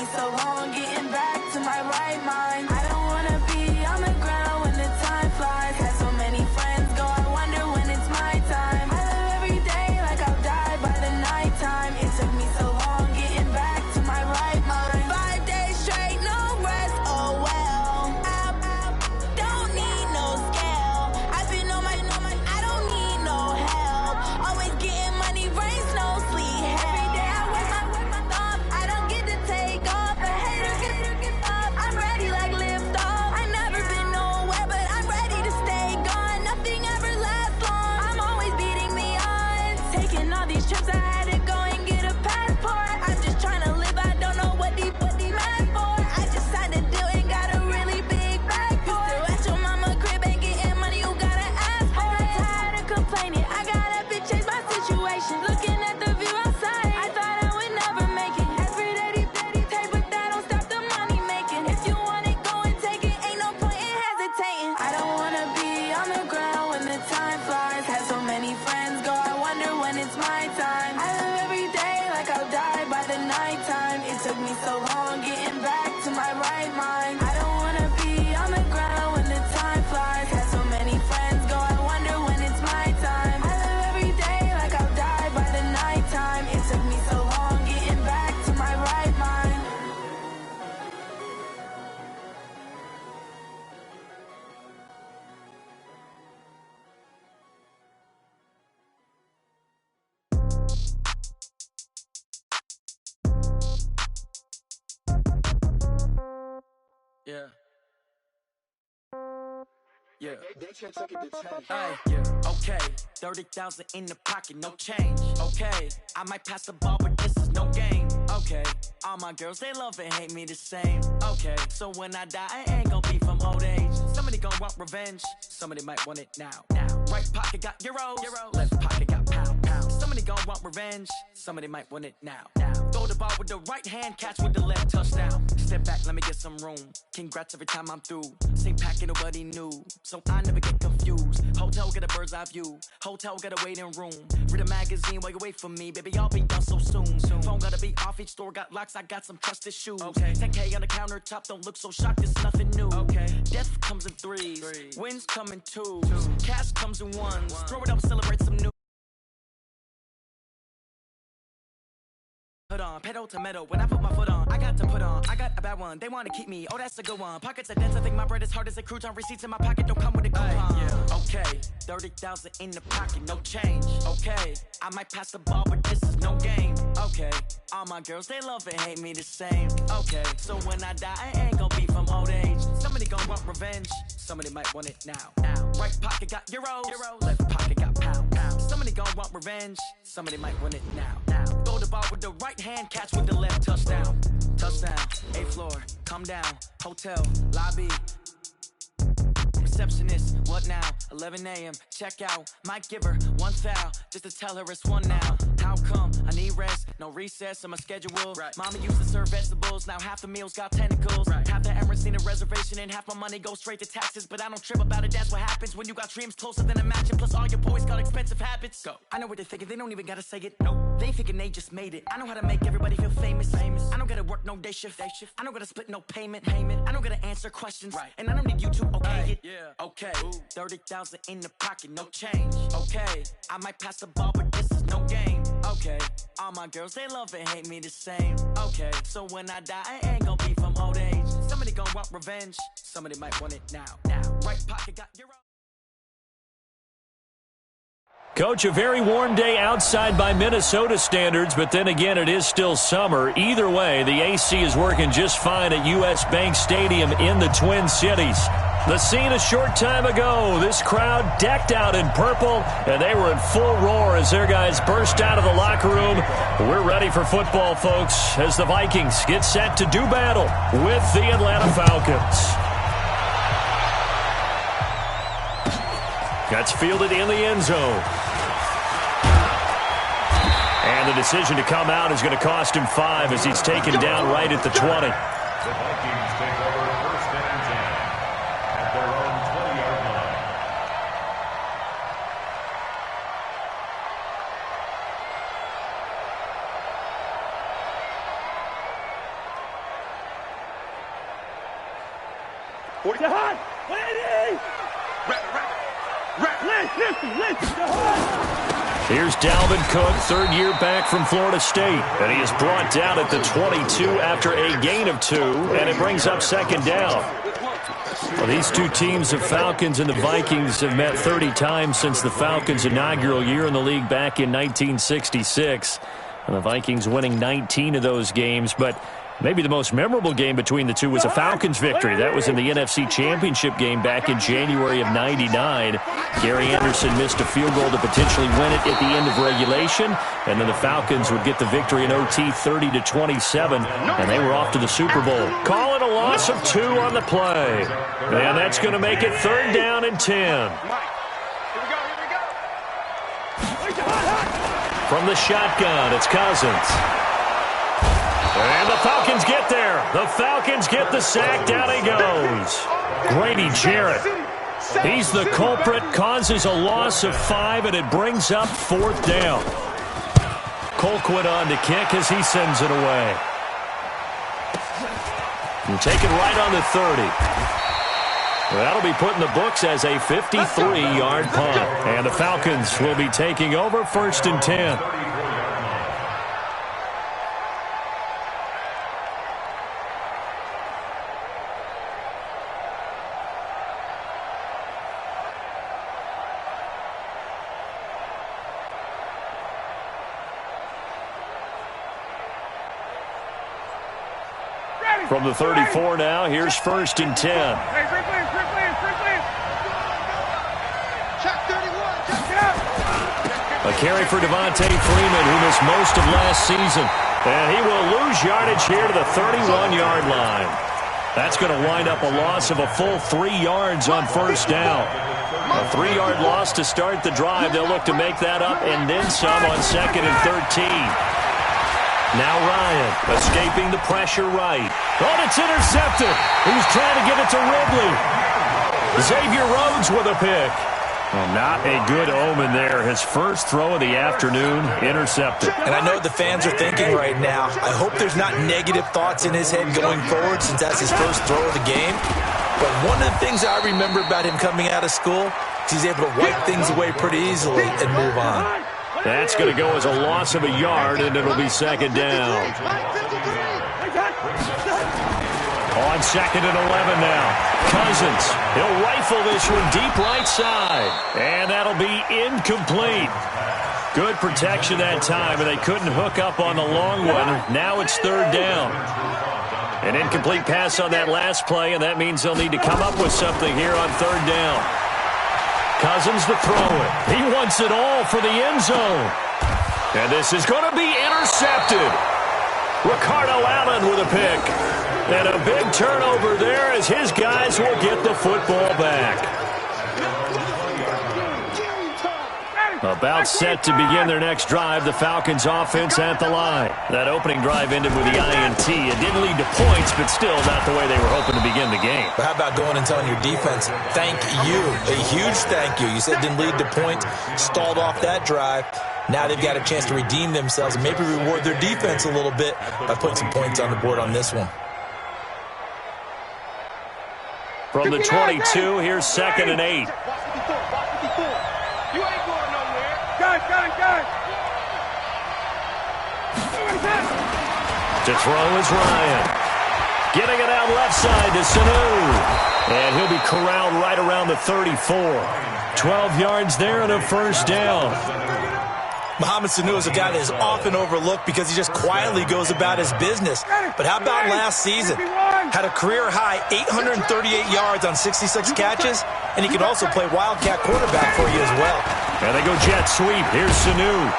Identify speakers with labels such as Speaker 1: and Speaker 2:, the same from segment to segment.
Speaker 1: me so long getting back to my right mind. I don't wanna be on the ground when the time flies. Had so many friends go, I wonder when it's my time. I live every day like I'll die by the nighttime. It took me so long getting back to my right mind. 5 days straight, no rest, oh well. Don't need no scale. I've been on my, I don't need no help. Always getting money, rains, no sleep. Every day I work my thumb. I don't get to take off. A hater get up. I'm ready like lift off. I never been nowhere, but I'm ready to stay gone. Nothing ever lasts long. I'm always beating the odds. Taking all these trips, I had to go and get a passport. I'm just trying to live. I don't know what the mad for. I just signed a deal and got a really big bag for it. Still at your mama crib and getting money, you gotta ask for it. I'm tired of complaining. I got up and changed my situation. Looking at the view outside, I thought I would never make it. Every day they pay, but that don't stop the money making. If you want it, go and take it. Ain't no point in hesitating. I don't wanna be on the ground when the time flies. Had so many friends go, I wonder when it's my time. I live every day like I'll die by the nighttime. It took me so long getting back to my right mind. I don't wanna be on the ground when the time flies. Had so many friends go, I wonder when it's my time. I live every day like I'll die by the nighttime. It took me so long getting back to my right mind.
Speaker 2: Yeah. Yeah. Hey, yeah. Okay. 30,000 in the pocket, no change. Okay. I might pass the ball, but this is no game. Okay. All my girls, they love and hate me the same. Okay. So when I die, I ain't gonna be from old age. Somebody gonna want revenge. Somebody might want it now. Right pocket got euros. Left pocket got pound. Somebody gonna want revenge. Somebody might want it now. Throw the ball with the right hand, catch with the left, touchdown. Step back, let me get some room. Congrats every time I'm through. Same packet, nobody knew. So I never get confused. Hotel get a bird's eye view. Hotel got a waiting room. Read a magazine while you wait for me. Baby, I'll be done so soon. Phone gotta be off, each store got locks. I got some trusted shoes. Okay. 10K on the countertop, don't look so shocked, it's nothing new. Okay. Death comes in threes. Wins come in twos. Cash comes in ones. Throw it up, celebrate some new. Put on, pedal to metal, when I put my foot on, I got to put on, I got a bad one, they wanna keep me, oh that's a good one, pockets are dense, I think my bread is hard as a crouton, receipts in my pocket don't come with a coupon, okay, 30,000 in the pocket, no change, okay, I might pass the ball, but this is no game, okay, all my girls, they love and hate me the same, okay, so when I die, I ain't gonna be from old age, somebody gon' want revenge, somebody might want it now, right pocket got euros, left pocket got pound, somebody gon' want revenge, somebody might want it now, throw the ball with the right hand, catch with the left, touchdown, 8th floor, come down, hotel, lobby, receptionist, what now, 11 a.m., check out, might give her one foul, just to tell her it's one now, how come, I need rest, no recess on my schedule, mama used to serve vegetables, now half the meals got tentacles, half the Emirates need a reservation, and half my money goes straight to taxes, but I don't trip about it, that's what happens, when you got dreams closer than a mansion, plus all your boys got expensive habits, go, I know what they're thinking, they don't even gotta say it, nope, they thinking they just made it, I know how to make everybody feel famous, I don't gotta work no day shift, I don't gotta split no payment, I don't gotta answer questions, and I don't need you to okay it, okay, 30,000 in the pocket, no change, okay, I might pass the ball, but this is no game, okay, all my girls, they love and hate me the same, okay, so when I die, I ain't gonna be from old age, somebody gon' want revenge, somebody might want it now, right pocket got your own.
Speaker 3: Coach, a very warm day outside by Minnesota standards, but then again, it is still summer. Either way, the AC is working just fine at U.S. Bank Stadium in the Twin Cities. The scene a short time ago, this crowd decked out in purple, and they were in full roar as their guys burst out of the locker room. We're ready for football, folks, as the Vikings get set to do battle with the Atlanta Falcons. That's fielded in the end zone. And the decision to come out is going to cost him 5 as he's taken down right at the 20.
Speaker 4: The Vikings take over first and 10 at their own 20-yard line.
Speaker 3: Here's Dalvin Cook, third year back from Florida State. And he is brought down at the 22 after a gain of 2, and it brings up second down. Well, these two teams, the Falcons and the Vikings, have met 30 times since the Falcons' inaugural year in the league back in 1966. And the Vikings winning 19 of those games, but maybe the most memorable game between the two was a Falcons victory. That was in the NFC Championship game back in January of '99. Gary Anderson missed a field goal to potentially win it at the end of regulation, and then the Falcons would get the victory in OT 30-27, and they were off to the Super Bowl. Call it a loss of 2 on the play. And that's going to make it third down and 10. From the shotgun, it's Cousins. And the Falcons get there. The Falcons get the sack. Down he goes. Grady Jarrett. He's the culprit. Causes a loss of 5, and it brings up 4th down. Colquitt on to kick as he sends it away. And take it right on the 30. Well, that'll be put in the books as a 53-yard punt. And the Falcons will be taking over 1st and 10. From the 34 now, here's 1st and 10. A carry for Devontae Freeman, who missed most of last season. And he will lose yardage here to the 31-yard line. That's going to wind up a loss of a full 3 yards on 1st down. A 3-yard loss to start the drive. They'll look to make that up and then some on 2nd and 13. Now Ryan escaping the pressure right. Oh, it's intercepted. He's trying to get it to Ridley. Xavier Rhodes with a pick. Well, not a good omen there. His first throw of the afternoon intercepted.
Speaker 5: And I know what the fans are thinking right now. I hope there's not negative thoughts in his head going forward since that's his first throw of the game. But one of the things I remember about him coming out of school is he's able to wipe things away pretty easily and move on.
Speaker 3: That's going to go as a loss of a yard, and it'll be 2nd down. On 2nd and 11 now. Cousins, he'll rifle this one deep right side. And that'll be incomplete. Good protection that time, and they couldn't hook up on the long one. Now it's 3rd down. An incomplete pass on that last play, and that means they'll need to come up with something here on 3rd down. Cousins to throw it. He wants it all for the end zone. And this is going to be intercepted. Ricardo Allen with a pick. And a big turnover there as his guys will get the football back. About set to begin their next drive, the Falcons offense at the line. That opening drive ended with the INT. It didn't lead to points, but still not the way they were hoping to begin the game.
Speaker 5: But how about going and telling your defense, thank you, a huge thank you. You said it didn't lead to points, stalled off that drive. Now they've got a chance to redeem themselves and maybe reward their defense a little bit by putting some points on the board on this one.
Speaker 3: From the 22, here's 2nd and 8. To throw is Ryan. Getting it out left side to Sanu. And he'll be corralled right around the 34. 12 yards there and a 1st down.
Speaker 5: Mohamed Sanu is a guy that is often overlooked because he just quietly goes about his business. But how about last season? Had a career-high 838 yards on 66 catches, and he can also play wildcat quarterback for you as well.
Speaker 3: And they go jet sweep. Here's Sanu.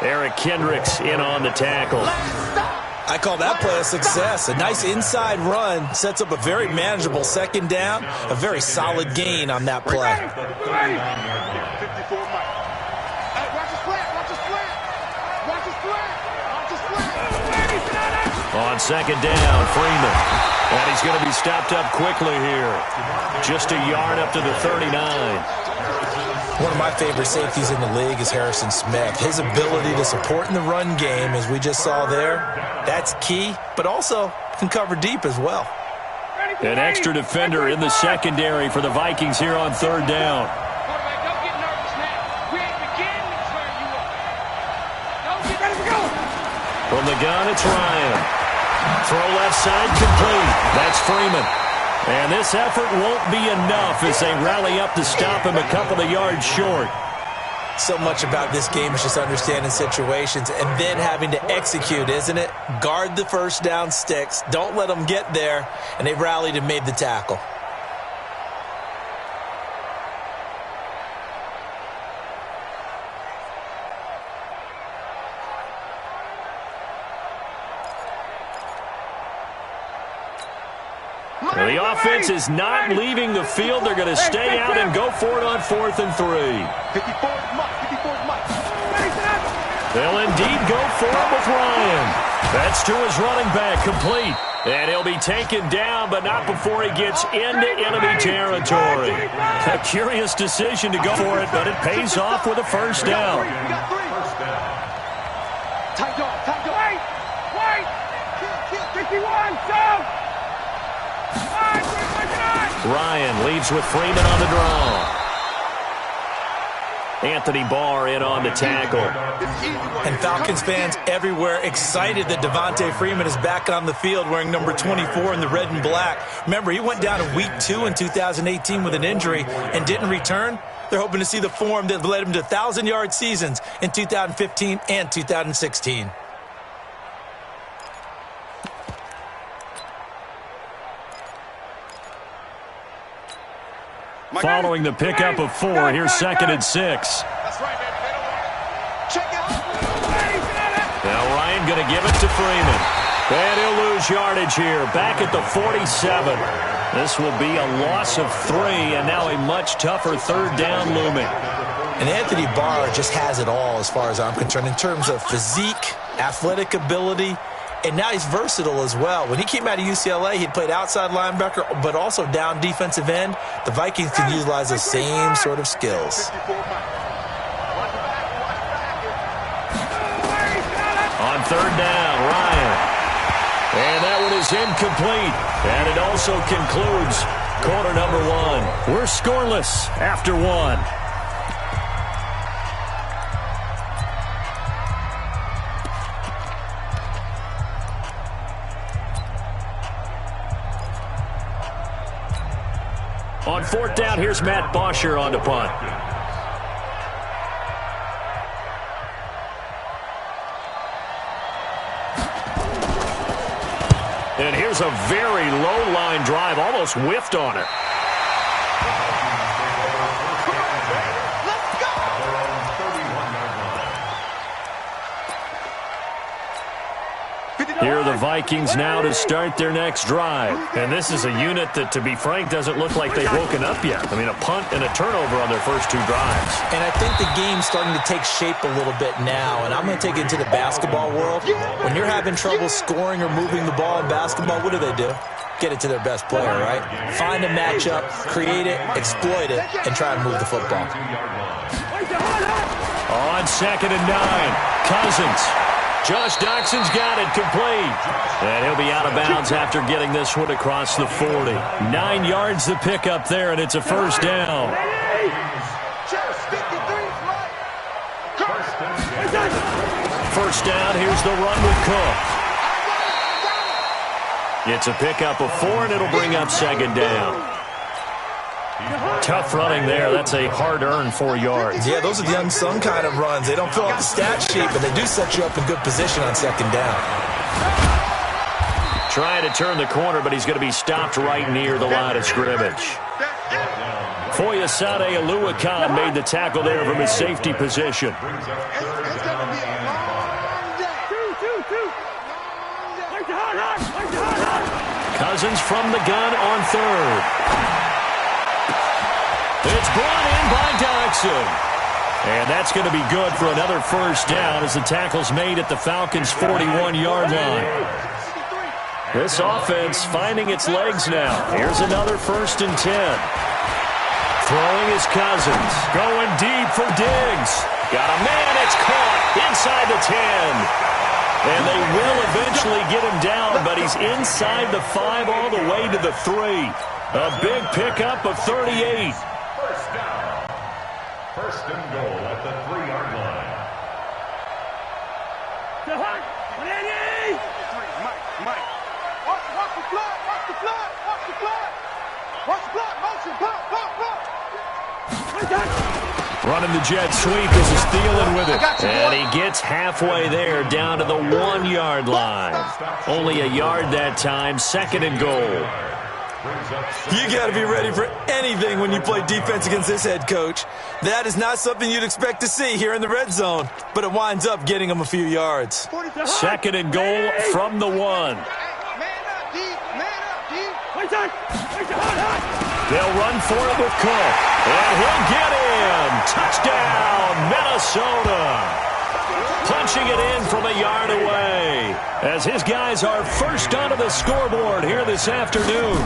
Speaker 3: Eric Kendricks in on the tackle.
Speaker 5: I call that play a success. A nice inside run sets up a very manageable 2nd down. A very solid gain on that play.
Speaker 3: On 2nd down, Freeman. And he's going to be stopped up quickly here. Just a yard up to the 39.
Speaker 5: One of my favorite safeties in the league is Harrison Smith. His ability to support in the run game, as we just saw there, that's key, but also can cover deep as well.
Speaker 3: An extra defender in the secondary for the Vikings here on third down. From the gun, it's Ryan. Throw left side complete. That's Freeman. And this effort won't be enough as they rally up to stop him a couple of yards short.
Speaker 5: So much about this game is just understanding situations and then having to execute, isn't it? Guard the first down sticks. Don't let them get there. And they rallied and made the tackle.
Speaker 3: The offense is not leaving the field. They're going to stay out and go for it on 4th and 3. They'll indeed go for it with Ryan. That's to his running back, complete. And he'll be taken down, but not before he gets into enemy territory. A curious decision to go for it, but it pays off with a first down. Ryan leaves with Freeman on the draw. Anthony Barr in on the tackle.
Speaker 5: And Falcons fans everywhere excited that Devontae Freeman is back on the field wearing number 24 in the red and black. Remember, he went down in week 2 in 2018 with an injury and didn't return. They're hoping to see the form that led him to 1,000-yard seasons in 2015 and 2016.
Speaker 3: Following the pickup of 4, here's 2nd and 6.
Speaker 6: That's right, baby. They don't want it. Check it out.
Speaker 3: Now Ryan going to give it to Freeman. And he'll lose yardage here. Back at the 47. This will be a loss of 3, and now a much tougher third down looming.
Speaker 5: And Anthony Barr just has it all as far as I'm concerned in terms of physique, athletic ability, and now he's versatile as well. When he came out of UCLA, he played outside linebacker, but also down defensive end. The Vikings can utilize the same sort of skills.
Speaker 3: On third down, Ryan. And that one is incomplete. And it also concludes quarter number 1. We're scoreless after 1. On 4th down, here's Matt Bosher on the punt. And here's a very low line drive, almost whiffed on it. Here are the Vikings now to start their next drive. And this is a unit that, to be frank, doesn't look like they've woken up yet. I mean, a punt and a turnover on their first 2 drives.
Speaker 5: And I think the game's starting to take shape a little bit now. And I'm going to take it into the basketball world. When you're having trouble scoring or moving the ball in basketball, what do? Get it to their best player, right? Find a matchup, create it, exploit it, and try and move the football.
Speaker 3: On 2nd and 9, Cousins. Josh Doxson's got it complete. And he'll be out of bounds after getting this one across the 40. 9 yards to pick up there, and it's a first down. First down, here's the run with Cook. It's a pickup of 4, and it'll bring up 2nd down. Tough running there. That's a hard-earned 4 yards.
Speaker 5: Yeah, those are the unsung kind of runs. They don't fill out the stat sheet, but they do set you up in good position on 2nd down.
Speaker 3: Trying to turn the corner, but he's going to be stopped right near the line of scrimmage. Foyesade Oluwakan made the tackle there from his safety position. Cousins from the gun on 3rd. It's brought in by Doxson. And that's going to be good for another first down as the tackle's made at the Falcons' 41-yard line. This offense finding its legs now. Here's another 1st and 10. Throwing is Cousins. Going deep for Diggs. Got a man. It's caught inside the 10. And they will eventually get him down, but he's inside the 5 all the way to the 3. A big pickup of 38.
Speaker 4: First down. First and goal at the 3-yard line.
Speaker 6: Mike. Watch the blood. Watch the blood. Watch the blood. Watch the blood. Motion. Blood.
Speaker 3: Running the jet sweep. This is Thielen with it. And he gets halfway there, down to the 1-yard line. Only a yard that time. Second and goal.
Speaker 5: You got to be ready for anything when you play defense against this head coach. That is not something you'd expect to see here in the red zone, but it winds up getting him a few yards.
Speaker 3: Second and goal from the 1.
Speaker 6: Man up, D.
Speaker 3: They'll run for it with Cook. And he'll get in. Touchdown, Minnesota. Punching it in from a yard away as his guys are first onto the scoreboard here this afternoon.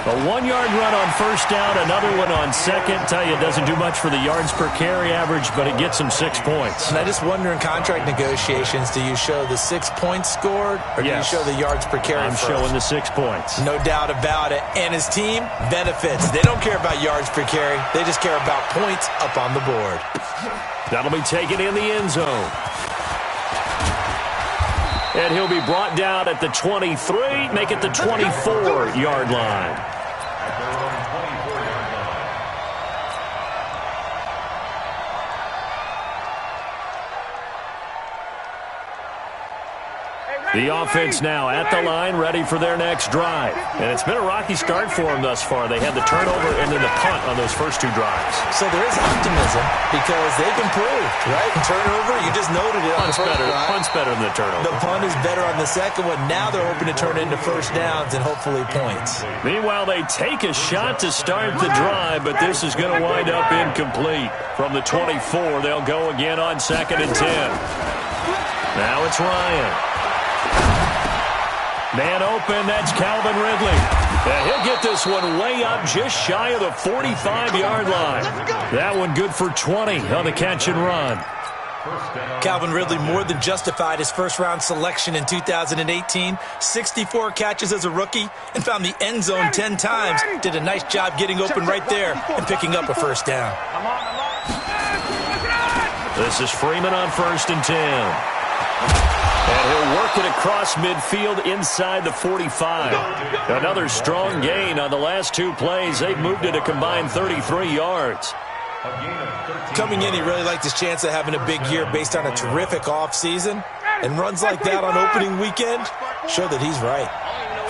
Speaker 3: A 1-yard run on first down, another one on second. Tell you, it doesn't do much for the yards per carry average, but it gets him 6 points.
Speaker 5: And I just wonder in contract negotiations, do you show the 6 points scored, or do you show the yards per carry
Speaker 3: I'm
Speaker 5: first?
Speaker 3: showing the 6 points.
Speaker 5: No doubt about it. And his team benefits. They don't care about yards per carry. They just care about points up on the board.
Speaker 3: That'll be taken in the end zone. And he'll be brought down at the 23, make it the 24-yard line.
Speaker 4: At their own 24-yard line.
Speaker 3: The offense now at the line, ready for their next drive. And it's been a rocky start for them thus far. They had the turnover and then the punt on those first 2 drives.
Speaker 5: So there is optimism because they've improved, right? Turnover, you just noted it on the first drive.
Speaker 3: Punt's better than the turnover.
Speaker 5: The punt is better on the second one. Now they're hoping to turn into first downs and hopefully points.
Speaker 3: Meanwhile, they take a shot to start the drive, but this is going to wind up incomplete. From the 24, they'll go again on 2nd and 10. Now it's Ryan. Man open, that's Calvin Ridley. And he'll get this one way up just shy of the 45-yard line. That one good for 20 on the catch and run.
Speaker 5: Calvin Ridley more than justified his first-round selection in 2018. 64 catches as a rookie and found the end zone 10 times. Did a nice job getting open right there and picking up a first down.
Speaker 3: This is Freeman on 1st and 10. And he'll work it across midfield inside the 45. Another strong gain on the last 2 plays. They've moved it a combined 33 yards.
Speaker 5: Coming in, he really liked his chance of having a big year based on a terrific offseason. And runs like that on opening weekend show that he's right.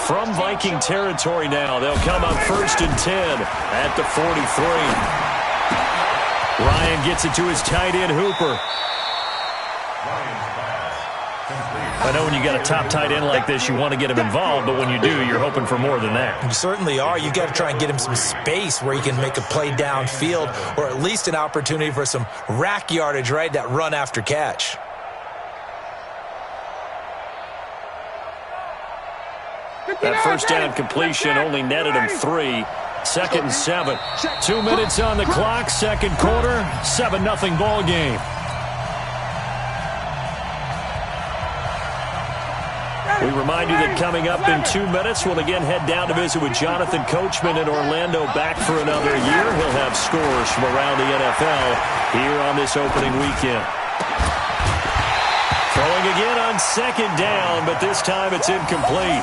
Speaker 3: From Viking territory now, they'll come up 1st and 10 at the 43. Ryan gets it to his tight end, Hooper. I know when you got a top tight end like this, you want to get him involved, but when you do, you're hoping for more than that.
Speaker 5: You certainly are. You've got to try and get him some space where he can make a play downfield or at least an opportunity for some rack yardage, right? That run after catch.
Speaker 3: That first down completion only netted him 3. 2nd and 7. 2 minutes on the clock, second quarter, 7-0 ball game. We remind you that coming up in 2 minutes, we'll again head down to visit with Jonathan Coachman in Orlando, back for another year. He'll have scores from around the NFL here on this opening weekend. Throwing again on 2nd down, but this time it's incomplete.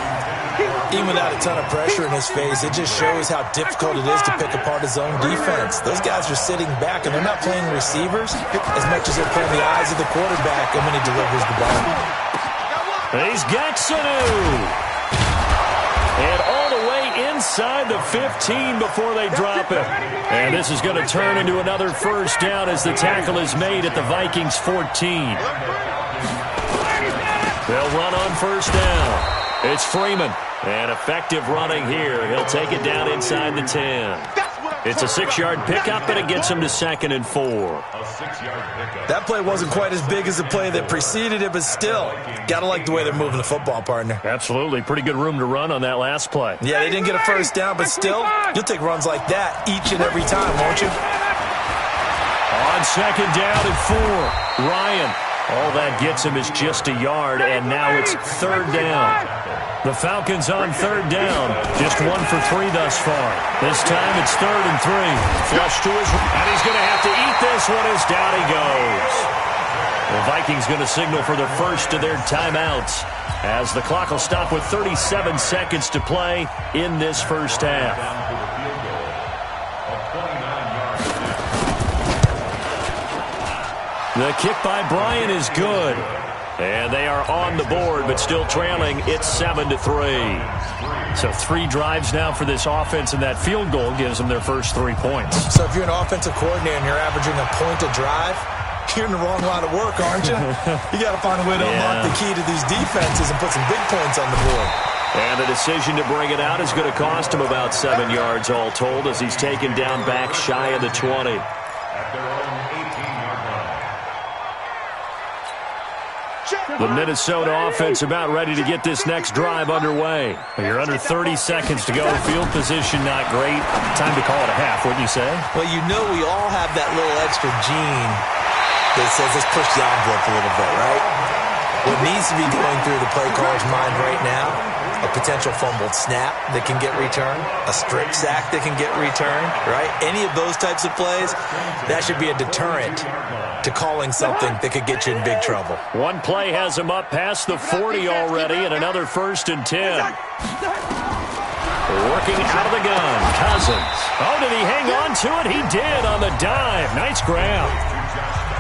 Speaker 5: Even without a ton of pressure in his face, it just shows how difficult it is to pick apart his own defense. Those guys are sitting back, and they're not playing receivers as much as they're playing the eyes of the quarterback when he delivers the ball.
Speaker 3: He's got Sanu. And all the way inside the 15 before they drop it. And this is going to turn into another first down as the tackle is made at the Vikings 14. They'll run on first down. It's Freeman. And effective running here. He'll take it down inside the 10. It's a 6-yard pickup, and it gets him to 2nd and 4.
Speaker 5: That play wasn't quite as big as the play that preceded it, but still, got to like the way they're moving the football, partner.
Speaker 3: Absolutely. Pretty good room to run on that last play.
Speaker 5: Yeah, they didn't get a first down, but still, you'll take runs like that each and every time, won't you?
Speaker 3: On 2nd down and 4, Ryan. All that gets him is just a yard, and now it's third down. The Falcons on third down. Just 1 for 3 thus far. This time it's 3rd and 3. Flush to his... And he's going to have to eat this one as down he goes. The Vikings going to signal for the first of their timeouts as the clock will stop with 37 seconds to play in this first half. The kick by Bryant is good. And they are on the board, but still trailing. It's 7-3. So 3 drives now for this offense, and that field goal gives them their first 3 points.
Speaker 5: So if you're an offensive coordinator and you're averaging a point a drive, you're in the wrong line of work, aren't you? You got to find a way to unlock the key to these defenses and put some big points on the board.
Speaker 3: And the decision to bring it out is going to cost him about 7 yards all told as he's taken down back shy of the 20.
Speaker 4: At their own 18-yard line.
Speaker 3: The Minnesota offense about ready to get this next drive underway. You're under 30 seconds to go. Field position not great. Time to call it a half, wouldn't you say?
Speaker 5: Well, you know we all have that little extra gene that says let's push the envelope a little bit, right? What needs to be going through the play caller's mind right now, a potential fumbled snap that can get returned, a strip sack that can get returned, right? Any of those types of plays, that should be a deterrent to calling something that could get you in big trouble.
Speaker 3: One play has him up past the 40 already, and another 1st and 10. Working out of the gun, Cousins. Oh, did he hang on to it? He did on the dive. Nice grab.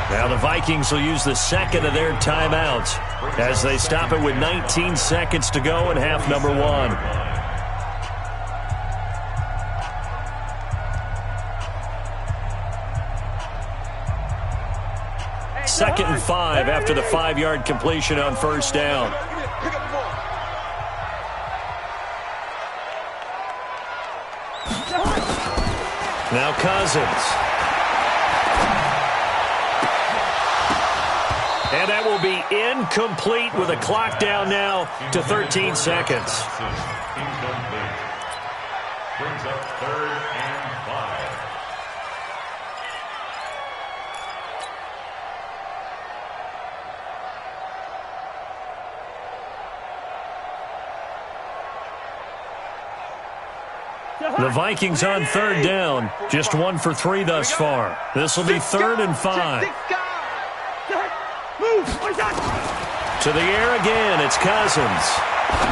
Speaker 3: Now the Vikings will use the second of their timeouts as they stop it with 19 seconds to go in half number 1. Second and 5 after the 5-yard completion on first down. Now Cousins. And that will be incomplete with a clock down now to 13 seconds.
Speaker 4: Incomplete. Brings up 3rd and 5.
Speaker 3: The Vikings on third down. Just 1 for 3 thus far. This will be 3rd and 5. To the air again, it's Cousins.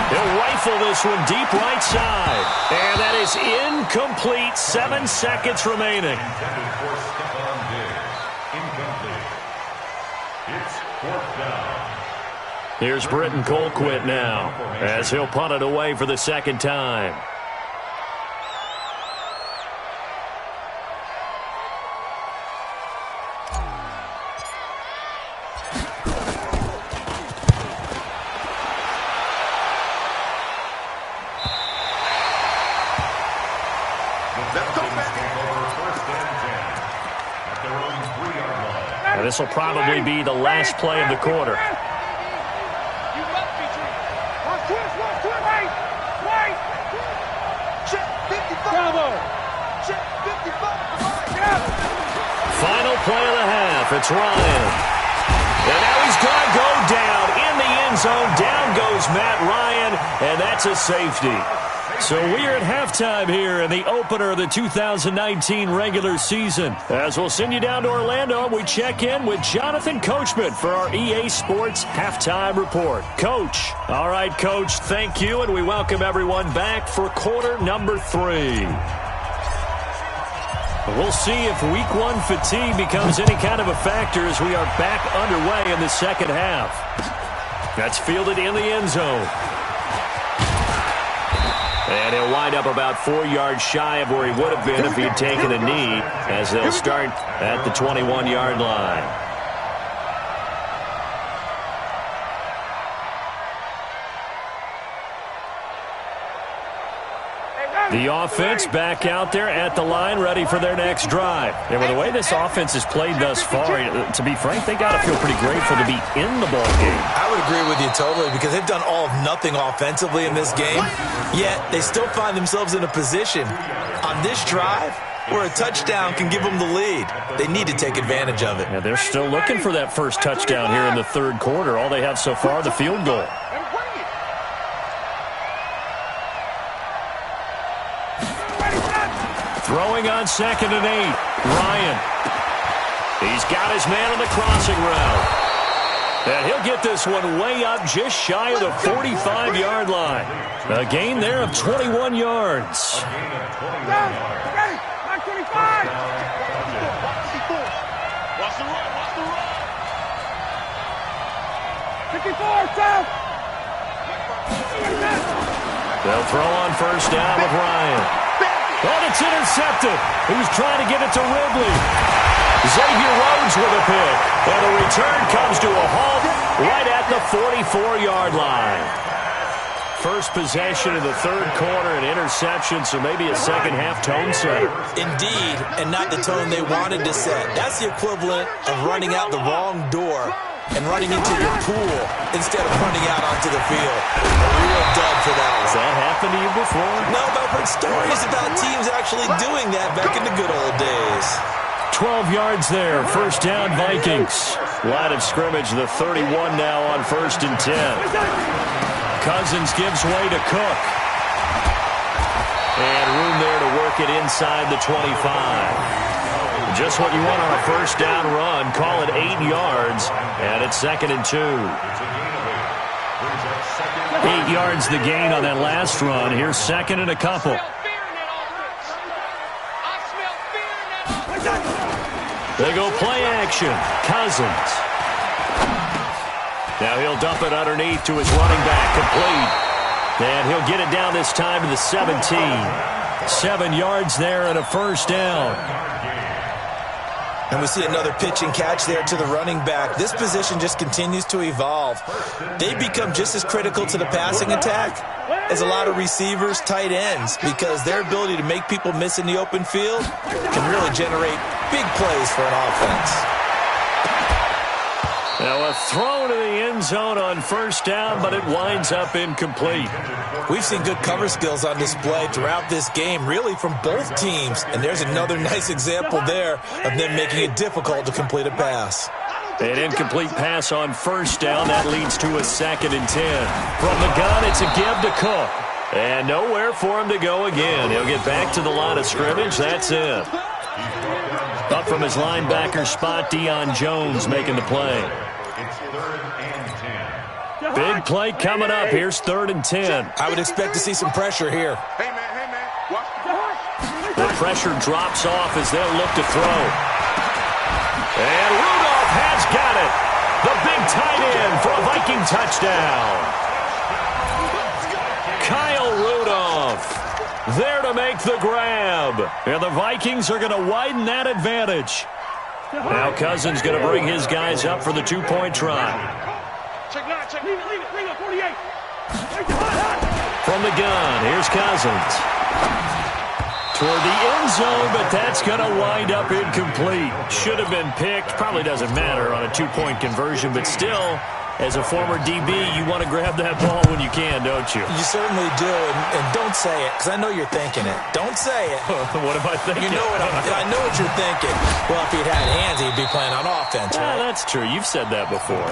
Speaker 3: He'll rifle this one deep right side. And that is incomplete. 7 seconds remaining.
Speaker 4: It's 4th down.
Speaker 3: Here's Britton Colquitt now as he'll punt it away for the second time. And this will probably be the last play of the quarter. Final play of the half. It's Ryan. And now he's going to go down in the end zone. Down goes Matt Ryan, and that's a safety. So we're at halftime here in the opener of the 2019 regular season. As we'll send you down to Orlando, we check in with Jonathan Coachman for our EA Sports Halftime Report. Coach. All right, Coach, thank you, and we welcome everyone back for quarter number 3. We'll see if week 1 fatigue becomes any kind of a factor as we are back underway in the second half. That's fielded in the end zone. And he'll wind up about 4 yards shy of where he would have been if he had taken a knee, as they'll start at the 21-yard line. The offense back out there at the line, ready for their next drive. And with the way this offense has played thus far, to be frank, they got to feel pretty grateful to be in the ball game.
Speaker 5: I would agree with you totally because they've done all of nothing offensively in this game, yet they still find themselves in a position on this drive where a touchdown can give them the lead. They need to take advantage of it.
Speaker 3: Yeah, they're still looking for that first touchdown here in the third quarter. All they have so far, the field goal. Throwing on 2nd and 8. Ryan. He's got his man on the crossing route. And he'll get this one way up just shy of the 45-yard line. A gain there of 21 yards. They'll throw on first down with Ryan. And it's intercepted. He was trying to get it to Ridley. Xavier Rhodes with a pick. And the return comes to a halt right at the 44-yard line. First possession of the third quarter, an interception, so maybe a second-half tone setter.
Speaker 5: Indeed, and not the tone they wanted to set. That's the equivalent of running out the wrong door and running into your pool instead of running out onto the field. A real dud for that one.
Speaker 3: Has that happened to you before?
Speaker 5: No, but I've heard stories about teams actually doing that back in the good old days.
Speaker 3: 12 yards there. First down, Vikings. Line of scrimmage, the 31 now on 1st and 10. Cousins gives way to Cook. And room there to work it inside the 25. Just what you want on a first down run. Call it 8 yards. And it's 2nd and 2. 8 yards the gain on that last run. Here's 2nd and a couple. They go play action. Cousins. Now he'll dump it underneath to his running back. Complete. And he'll get it down this time to the 17. 7 yards there and a first down.
Speaker 5: And we see another pitch and catch there to the running back. This position just continues to evolve. They become just as critical to the passing attack as a lot of receivers, tight ends, because their ability to make people miss in the open field can really generate big plays for an offense.
Speaker 3: Now a throw to the end zone on first down, but it winds up incomplete.
Speaker 5: We've seen good cover skills on display throughout this game, really from both teams. And there's another nice example there of them making it difficult to complete a pass.
Speaker 3: An incomplete pass on first down. That leads to a 2nd and 10. From the gun, it's a give to Cook. And nowhere for him to go again. He'll get back to the line of scrimmage. That's it. Up from his linebacker spot, Deion Jones making the play. Big play coming up. Here's 3rd and 10.
Speaker 5: I would expect to see some pressure here.
Speaker 6: Hey, man. Watch
Speaker 3: the pressure drops off as they'll look to throw. And Rudolph has got it. The big tight end for a Viking touchdown. Kyle Rudolph there to make the grab. And the Vikings are going to widen that advantage. Now Cousins going to bring his guys up for the 2-point try.
Speaker 6: Leave it, 48.
Speaker 3: From the gun, here's Cousins. Toward the end zone, but that's going to wind up incomplete. Should have been picked. Probably doesn't matter on a 2-point conversion, but still, as a former DB, you want to grab that ball when you can, don't you?
Speaker 5: You certainly do, and don't say it, because I know you're thinking it. Don't say it.
Speaker 3: What am I thinking?
Speaker 5: You know what I know what you're thinking. Well, if he'd had hands, he'd be playing on offense, right?
Speaker 3: Yeah, that's true. You've said that before.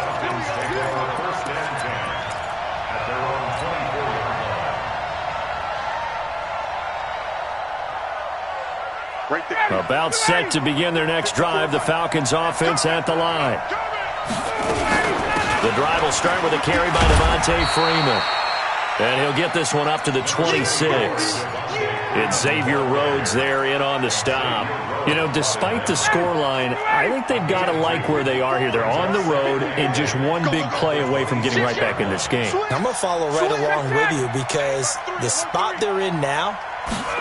Speaker 6: Right there.
Speaker 3: About set to begin their next drive. The Falcons offense at the line. The drive will start with a carry by Devontae Freeman. And he'll get this one up to the 26. It's Xavier Rhodes there in on the stop. You know, despite the scoreline, I think they've got to like where they are here. They're on the road and just one big play away from getting right back in this game.
Speaker 5: I'm going to follow right along with you because the spot they're in now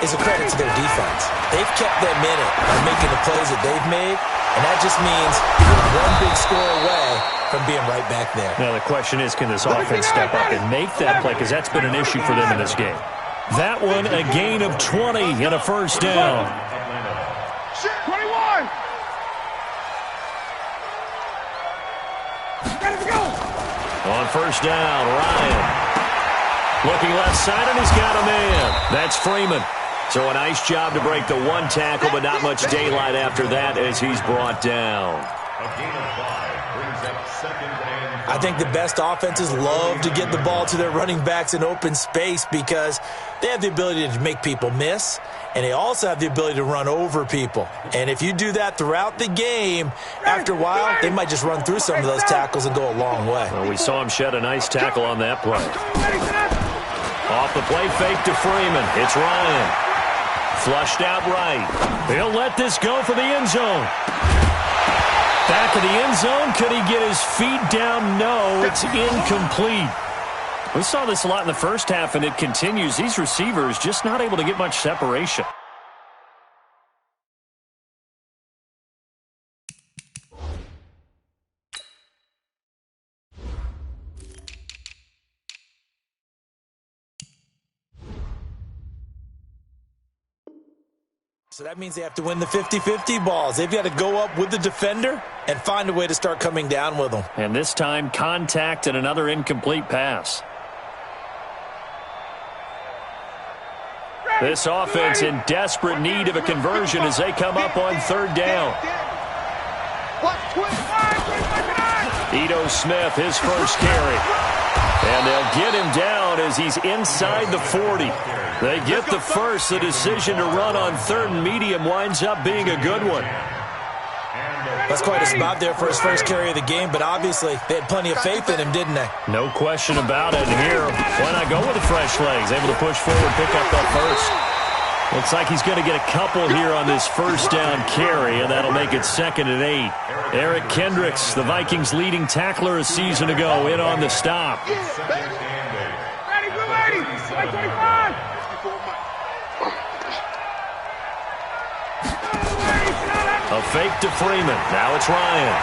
Speaker 5: is a credit to their defense. They've kept them in it by making the plays that they've made, and that just means you're one big score away from being right back there.
Speaker 3: Now the question is, can this offense step up and make that play? Because that's been an issue for them in this game. That one, a gain of 20 and a first down.
Speaker 6: 21.
Speaker 3: On first down, Ryan. Looking left side, and he's got a man. That's Freeman. So a nice job to break the one tackle, but not much daylight after that as he's brought down.
Speaker 4: A gain of 5 brings up 2nd and 5.
Speaker 5: I think the best offenses love to get the ball to their running backs in open space because they have the ability to make people miss, and they also have the ability to run over people. And if you do that throughout the game, after a while, they might just run through some of those tackles and go a long way.
Speaker 3: Well, we saw him shed a nice tackle on that play. Off the play fake to Freeman. It's Ryan. Flushed out right. He'll let this go for the end zone. Back of the end zone. Could he get his feet down? No, it's incomplete. We saw this a lot in the first half, and it continues. These receivers just not able to get much separation.
Speaker 5: So that means they have to win the 50-50 balls. They've got to go up with the defender and find a way to start coming down with them.
Speaker 3: And this time, contact and another incomplete pass. This offense in desperate need of a conversion as they come up on 3rd down. Ito Smith, his first carry. And they'll get him down as he's inside the 40. They get the first. The decision to run on 3rd and medium winds up being a good one.
Speaker 5: That's quite a spot there for his first carry of the game, but obviously they had plenty of faith in him, didn't they?
Speaker 3: No question about it. And here, why not go with the fresh legs? Able to push forward, pick up that first. Looks like he's going to get a couple here on this first down carry, and that'll make it 2nd and 8. Eric Kendricks, the Vikings' leading tackler a season ago, in on the stop. A fake to Freeman. Now it's Ryan.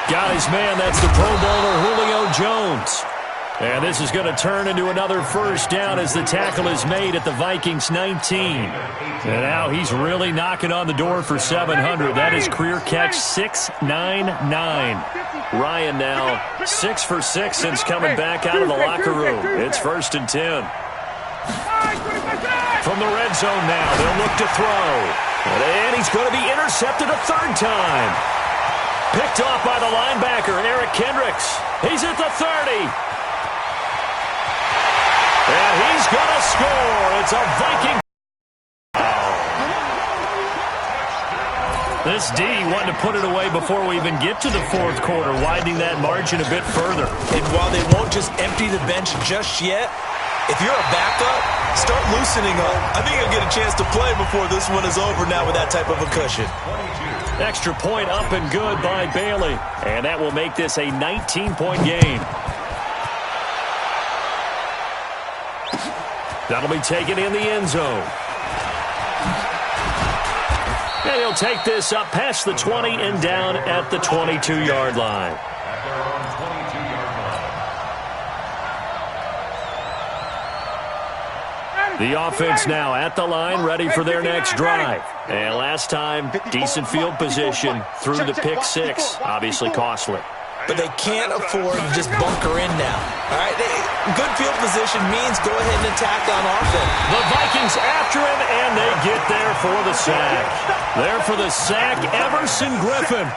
Speaker 3: Got his man. That's the Pro Bowler Julio Jones. And this is going to turn into another first down as the tackle is made at the Vikings 19. And now he's really knocking on the door for 700. That is career catch 699. Ryan now 6 for 6 since coming back out of the locker room. It's 1st and 10. From the red zone now, they'll look to throw. And he's going to be intercepted a 3rd time. Picked off by the linebacker, Eric Kendricks. He's at the 30. And he's going to score. It's a Viking. This D wanting to put it away before we even get to the 4th quarter, widening that margin a bit further.
Speaker 5: And while they won't just empty the bench just yet, if you're a backup, start loosening up. I think you'll get a chance to play before this one is over now with that type of a cushion.
Speaker 3: Extra point up and good by Bailey. And that will make this a 19-point game. That'll be taken in the end zone. And he'll take this up past the 20 and down at the 22-yard line.
Speaker 4: At their own 22-yard line.
Speaker 3: The offense now at the line, ready for their next drive. And last time, decent field position through the pick 6. Obviously costly.
Speaker 5: But they can't afford to just bunker in now. All right, good field position means go ahead and attack on offense.
Speaker 3: The Vikings after him, and they get there for the sack. There for the sack, Everson Griffin.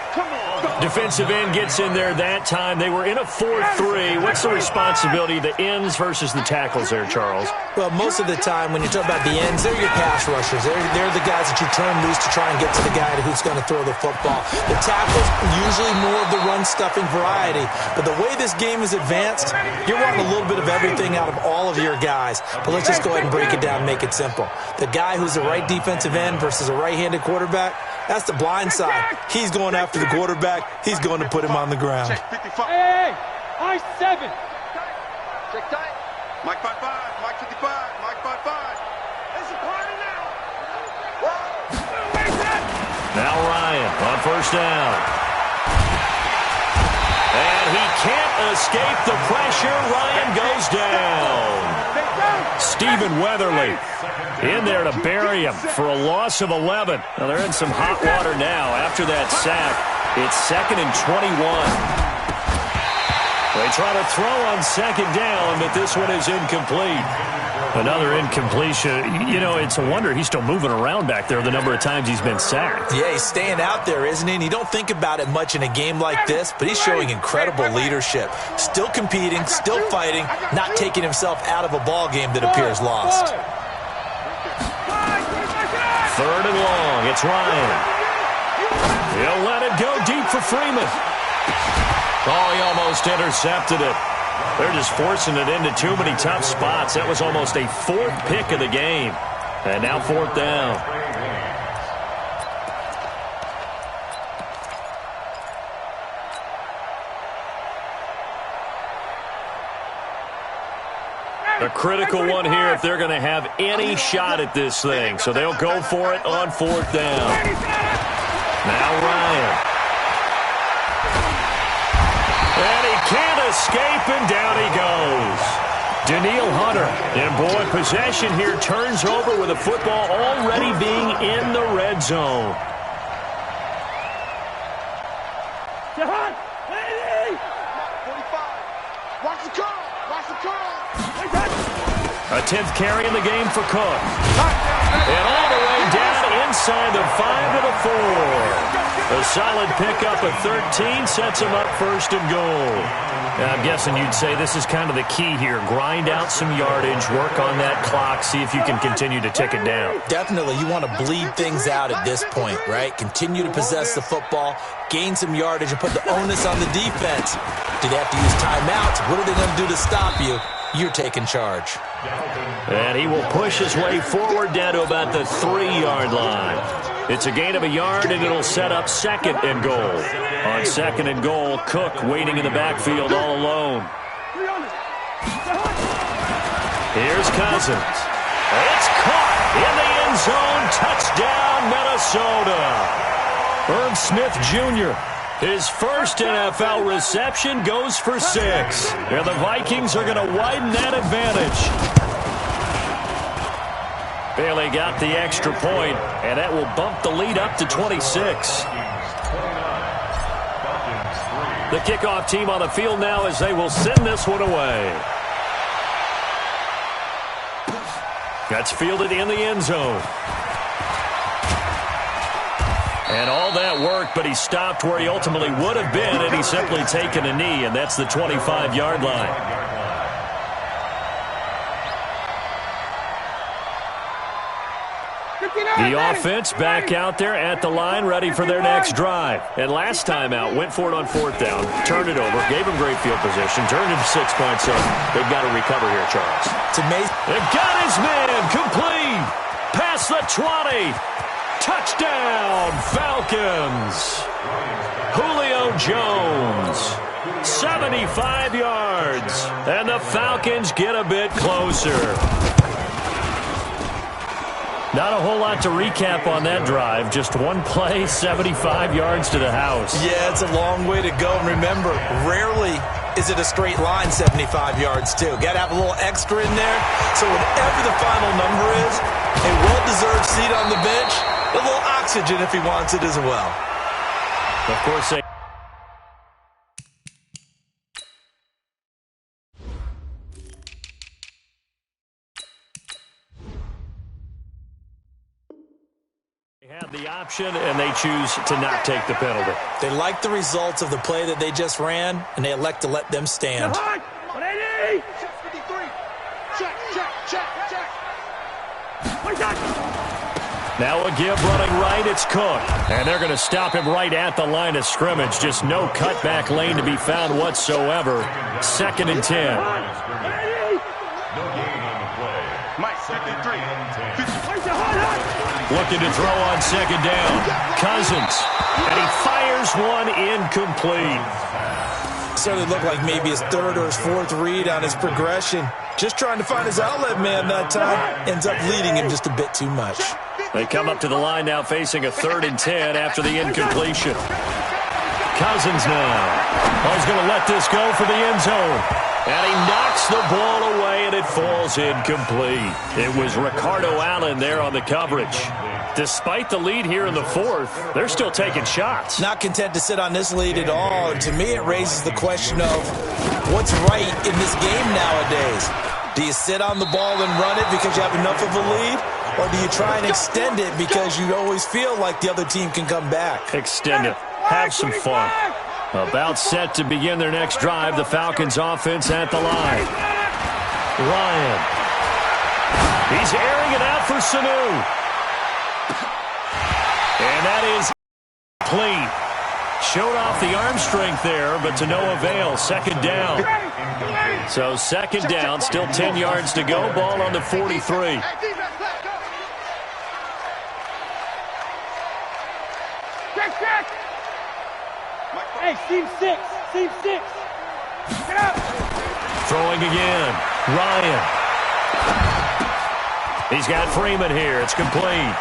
Speaker 3: Defensive end gets in there that time. They were in a 4-3. What's the responsibility of the ends versus the tackles there, Charles?
Speaker 5: Well, most of the time when you talk about the ends, they're your pass rushers. They're the guys that you turn loose to try and get to the guy who's going to throw the football. The tackles, usually more of the run-stuffing variety. But the way this game is advanced, you're wanting a little bit of everything out of all of your guys. But let's just go ahead and break it down and make it simple. The guy who's the right defensive end versus a right-handed quarterback, that's the blind side. He's going after the quarterback. He's going to put him on the ground.
Speaker 6: Hey, I-7. Check tight. Mike 5-5, Mike 55, Mike 5-5. It's a party now.
Speaker 3: Now Ryan on first down. And he can't escape the pressure. Ryan goes down. Stephen Weatherly in there to bury him for a loss of 11. Now they're in some hot water now after that sack. It's 2nd and 21. They try to throw on 2nd down, but this one is incomplete. Another incompletion. You know, it's a wonder he's still moving around back there the number of times he's been sacked.
Speaker 5: Yeah, he's staying out there, isn't he? And you don't think about it much in a game like this, but he's showing incredible leadership. Still competing, still fighting, not taking himself out of a ball game that appears lost.
Speaker 3: 3rd and long. It's Ryan. He'll let it go deep for Freeman. Oh, he almost intercepted it. They're just forcing it into too many tough spots. That was almost a 4th pick of the game. And now 4th down. A critical one here if they're going to have any shot at this thing. So they'll go for it on 4th down. Now Ryan. And he can't escape, and down he goes. Daniil Hunter. And, boy, possession here turns over with the football already being in the red zone.
Speaker 6: Watch the curl. Watch the curl.
Speaker 3: A 10th carry in the game for Cook. And all the way down inside the 5 to the 4. A solid pickup of 13 sets him up 1st and goal. Now, I'm guessing you'd say this is kind of the key here. Grind out some yardage, work on that clock, see if you can continue to tick it down.
Speaker 5: Definitely. You want to bleed things out at this point, right? Continue to possess the football, gain some yardage, and put the onus on the defense. Do they have to use timeouts? What are they going to do to stop you? You're taking charge.
Speaker 3: And he will push his way forward down to about the 3-yard line. It's a gain of a yard, and it'll set up 2nd and goal. On 2nd and goal, Cook waiting in the backfield all alone. Here's Cousins. It's caught in the end zone. Touchdown, Minnesota. Herb Smith Jr., his first NFL reception goes for 6. And the Vikings are going to widen that advantage. Bailey got the extra point, and that will bump the lead up to 26. The kickoff team on the field now as they will send this one away. That's fielded in the end zone. And all that work, but he stopped where he ultimately would have been, and he's simply taken a knee, and that's the 25-yard line. The offense back out there at the line, ready for their next drive. And last time out, went for it on 4th down, turned it over, gave him great field position, turned him 6 points up. They've got to recover here, Charles.
Speaker 5: It's amazing.
Speaker 3: They've got his man complete. Past the 20. Touchdown, Falcons. Julio Jones. 75 yards. And the Falcons get a bit closer. Not a whole lot to recap on that drive. Just one play, 75 yards to the house.
Speaker 5: Yeah, it's a long way to go. And remember, rarely is it a straight line 75 yards, too. Got to have a little extra in there. So whatever the final number is, a well-deserved seat on the bench, a little oxygen if he wants it as well.
Speaker 3: Of course, they have the option, and they choose to not take the penalty.
Speaker 5: They like the results of the play that they just ran, and they elect to let them stand.
Speaker 3: Now a give running right, it's Cook. And they're going to stop him right at the line of scrimmage. Just no cutback lane to be found whatsoever. 2nd and 10.
Speaker 4: No gain on the play.
Speaker 6: Mike, 2nd and 3.
Speaker 3: Looking to throw on 2nd down. Cousins. And he fires one incomplete.
Speaker 5: Certainly looked like maybe his 3rd or his 4th read on his progression. Just trying to find his outlet man that time. Ends up leading him just a bit too much.
Speaker 3: They come up to the line now facing a 3rd and 10 after the incompletion. Cousins now. He's going to let this go for the end zone. And he knocks the ball away, and it falls incomplete. It was Ricardo Allen there on the coverage. Despite the lead here in the 4th, they're still taking shots.
Speaker 5: Not content to sit on this lead at all. To me, it raises the question of what's right in this game nowadays. Do you sit on the ball and run it because you have enough of a lead? Or do you try and extend it because you always feel like the other team can come back?
Speaker 3: Extend it. Have some fun. About set to begin their next drive. The Falcons offense at the line. Ryan. He's airing it out for Sanu. And that is clean. Showed off the arm strength there, but to no avail. Second down. So second down, still 10 yards to go. Ball on the 43.
Speaker 6: Hey, seam six. Seam six. Get up.
Speaker 3: Throwing again. Ryan. He's got Freeman here. It's complete.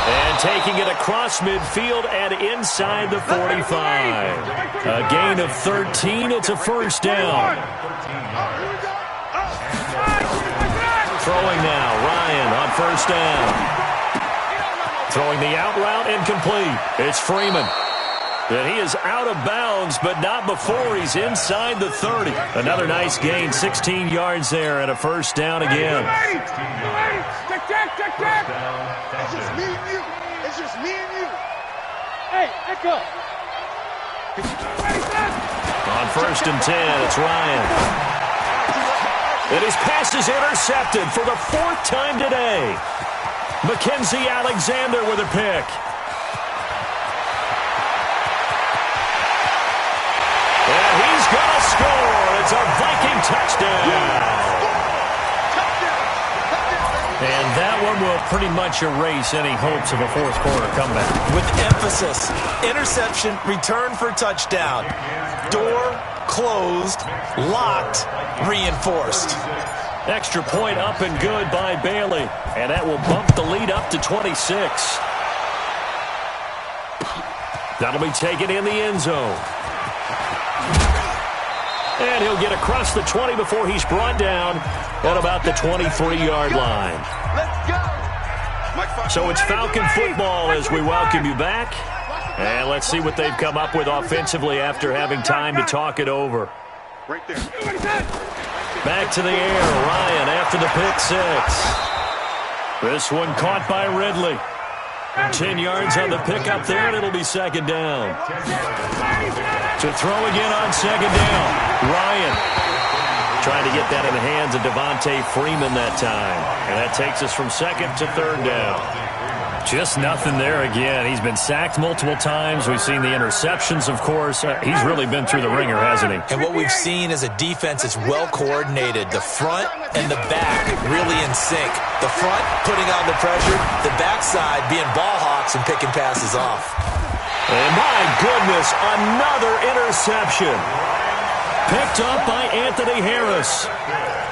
Speaker 3: And taking it across midfield and inside the 45. A gain of 13. It's a first down. Throwing now. Ryan on first down. Throwing the out route incomplete. It's Freeman. And he is out of bounds, but not before he's inside the 30. Another nice gain, 16 yards there, and a first down again.
Speaker 6: Check. It's just me and you. It's just me and you. Hey, Echo.
Speaker 3: On first and 10, it's Ryan. And his pass is intercepted for the fourth time today. Mackenzie Alexander with a pick. And he's going to score. It's a Viking touchdown. And that one will pretty much erase any hopes of a fourth quarter comeback.
Speaker 5: With emphasis, interception, return for touchdown. Door closed, locked, reinforced.
Speaker 3: Extra point up and good by Bailey. And that will bump the lead up to 26. That'll be taken in the end zone. And he'll get across the 20 before he's brought down at about the 23-yard line. So it's Falcon football as we welcome you back. And let's see what they've come up with offensively after having time to talk it over.
Speaker 6: Right there.
Speaker 3: Back to the air. Ryan after the pick six. This one caught by Ridley. 10 yards on the pickup there, and it'll be second down. To throw again on second down. Ryan trying to get that in the hands of Devontae Freeman that time. And that takes us from second to third down. Just nothing there again. He's been sacked multiple times. We've seen the interceptions, of course. He's really been through the ringer, hasn't he?
Speaker 5: And what we've seen is a defense that's well coordinated. The front and the back really in sync. The front putting on the pressure, the backside being ball hawks and picking passes off.
Speaker 3: And my goodness, another interception. Picked up by Anthony Harris.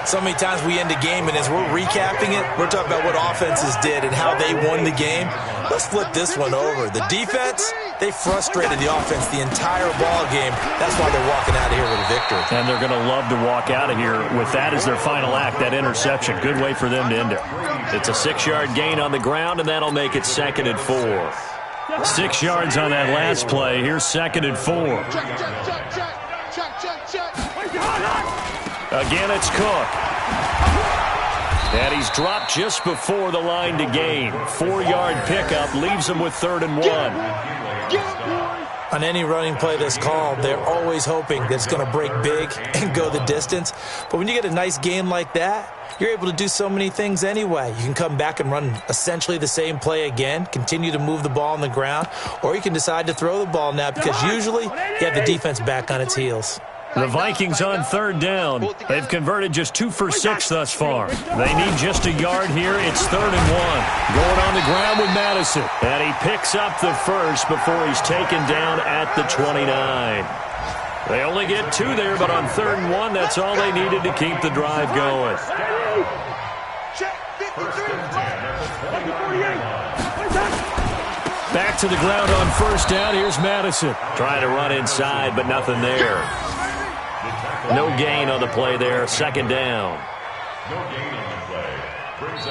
Speaker 5: So many times we end a game, and as we're recapping it, we're talking about what offenses did and how they won the game. Let's flip this one over. The defense, they frustrated the offense the entire ball game. That's why they're walking out of here with a victory.
Speaker 3: And they're going to love to walk out of here with that as their final act, that interception. Good way for them to end it. It's a 6-yard gain on the ground, and that'll make it second and 4. 6 yards on that last play. Here's second and 4. Again, it's Cook. And he's dropped just before the line to gain. 4-yard pickup leaves him with third and 1.
Speaker 5: On any running play that's called, they're always hoping that it's going to break big and go the distance. But when you get a nice game like that, you're able to do so many things anyway. You can come back and run essentially the same play again, continue to move the ball on the ground, or you can decide to throw the ball now because usually you have the defense back on its heels.
Speaker 3: The Vikings on third down. They've converted just 2 for 6 thus far. They need just a yard here. It's third and 1. Going on the ground with Madison. And he picks up the first before he's taken down at the 29. They only get 2 there, but on third and 1, that's all they needed to keep the drive going. Back to the ground on first down. Here's Madison. Trying to run inside, but nothing there. No gain on the play there. Second down.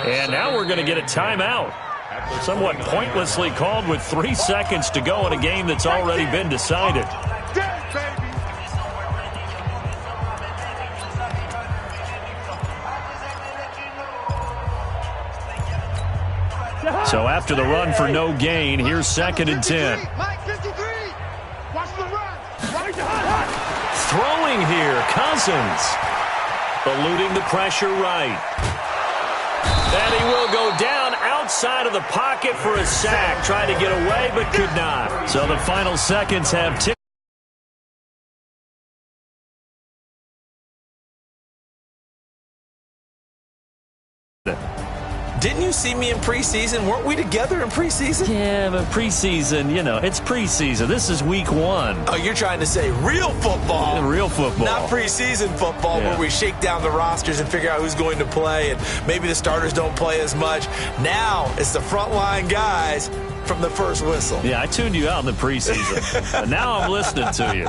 Speaker 3: And now we're going to get a timeout. Somewhat pointlessly called with 3 seconds to go in a game that's already been decided. So after the run for no gain, here's 2nd and 10.
Speaker 6: Mike, 53. Watch the run.
Speaker 3: Throwing here, Cousins. Eluding the pressure right. And he will go down outside of the pocket for a sack. Tried to get away, but could not. So the final seconds have ticked.
Speaker 5: Didn't you see me in preseason? Weren't we together in preseason?
Speaker 3: Yeah, but preseason, it's preseason. This is week 1.
Speaker 5: Oh, you're trying to say real football.
Speaker 3: Real football.
Speaker 5: Not preseason football where we shake down the rosters and figure out who's going to play, and maybe the starters don't play as much. Now it's the frontline guys from the first whistle.
Speaker 3: Yeah, I tuned you out in the preseason. But now I'm listening to you.